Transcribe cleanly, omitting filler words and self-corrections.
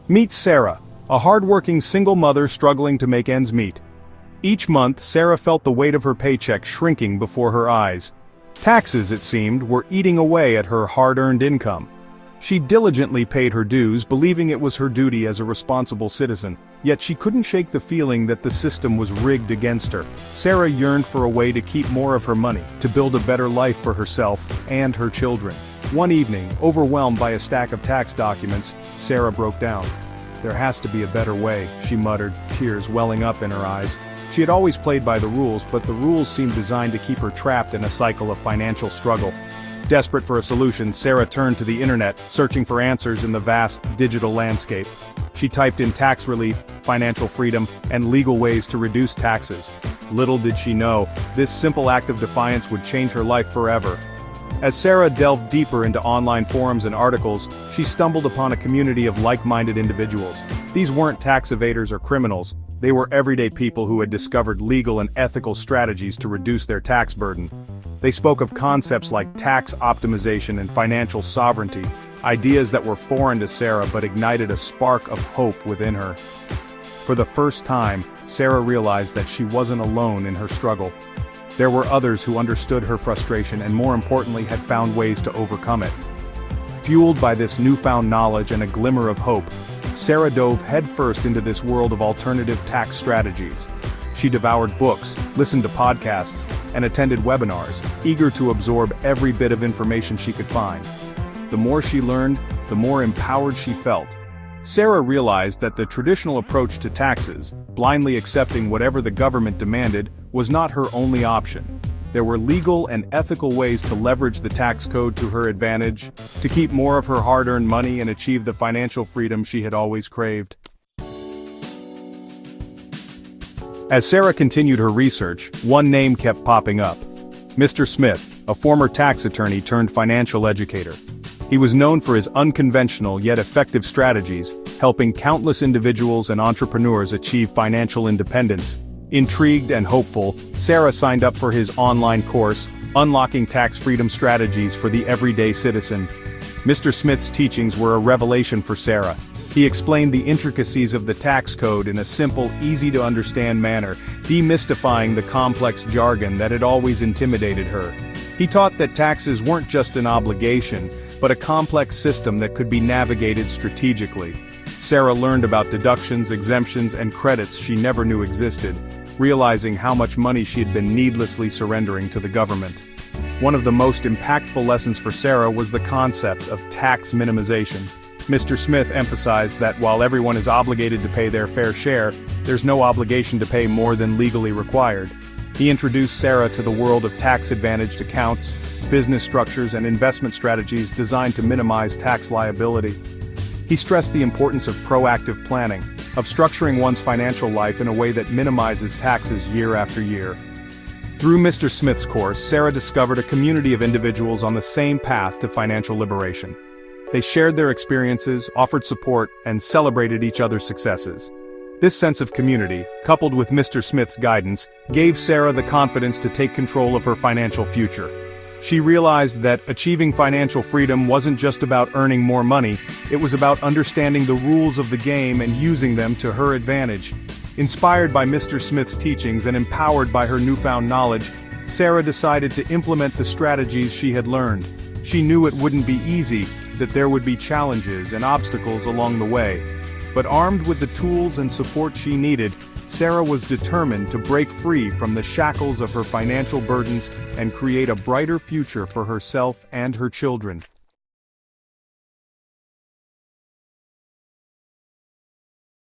Meet Sarah, a hardworking single mother struggling to make ends meet. Each month, Sarah felt the weight of her paycheck shrinking before her eyes. Taxes, it seemed, were eating away at her hard-earned income. She diligently paid her dues, believing it was her duty as a responsible citizen, yet she couldn't shake the feeling that the system was rigged against her. Sarah yearned for a way to keep more of her money, to build a better life for herself and her children. One evening, overwhelmed by a stack of tax documents, Sarah broke down. "There has to be a better way," she muttered, tears welling up in her eyes. She had always played by the rules, but the rules seemed designed to keep her trapped in a cycle of financial struggle. Desperate for a solution, Sarah turned to the internet, searching for answers in the vast, digital landscape. She typed in tax relief, financial freedom, and legal ways to reduce taxes. Little did she know, this simple act of defiance would change her life forever. As Sarah delved deeper into online forums and articles, she stumbled upon a community of like-minded individuals. These weren't tax evaders or criminals. They were everyday people who had discovered legal and ethical strategies to reduce their tax burden. They spoke of concepts like tax optimization and financial sovereignty, ideas that were foreign to Sarah but ignited a spark of hope within her. For the first time, Sarah realized that she wasn't alone in her struggle. There were others who understood her frustration and, more importantly, had found ways to overcome it. Fueled by this newfound knowledge and a glimmer of hope, Sarah dove headfirst into this world of alternative tax strategies. She devoured books, listened to podcasts, and attended webinars, eager to absorb every bit of information she could find. The more she learned, the more empowered she felt. Sarah realized that the traditional approach to taxes, blindly accepting whatever the government demanded, was not her only option. There were legal and ethical ways to leverage the tax code to her advantage, to keep more of her hard-earned money and achieve the financial freedom she had always craved. As Sarah continued her research, one name kept popping up. Mr. Smith, a former tax attorney turned financial educator. He was known for his unconventional yet effective strategies, helping countless individuals and entrepreneurs achieve financial independence. Intrigued and hopeful, Sarah signed up for his online course, Unlocking Tax Freedom Strategies for the Everyday Citizen. Mr. Smith's teachings were a revelation for Sarah. He explained the intricacies of the tax code in a simple, easy-to-understand manner, demystifying the complex jargon that had always intimidated her. He taught that taxes weren't just an obligation, but a complex system that could be navigated strategically. Sarah learned about deductions, exemptions, and credits she never knew existed, realizing how much money she had been needlessly surrendering to the government. One of the most impactful lessons for Sarah was the concept of tax minimization. Mr. Smith emphasized that while everyone is obligated to pay their fair share, there's no obligation to pay more than legally required. He introduced Sarah to the world of tax-advantaged accounts, business structures, and investment strategies designed to minimize tax liability. He stressed the importance of proactive planning, of structuring one's financial life in a way that minimizes taxes year after year. Through Mr. Smith's course, Sarah discovered a community of individuals on the same path to financial liberation. They shared their experiences, offered support, and celebrated each other's successes. This sense of community, coupled with Mr. Smith's guidance, gave Sarah the confidence to take control of her financial future. She realized that achieving financial freedom wasn't just about earning more money, it was about understanding the rules of the game and using them to her advantage. Inspired by Mr. Smith's teachings and empowered by her newfound knowledge, Sarah decided to implement the strategies she had learned. She knew it wouldn't be easy, that there would be challenges and obstacles along the way. But armed with the tools and support she needed, Sarah was determined to break free from the shackles of her financial burdens and create a brighter future for herself and her children.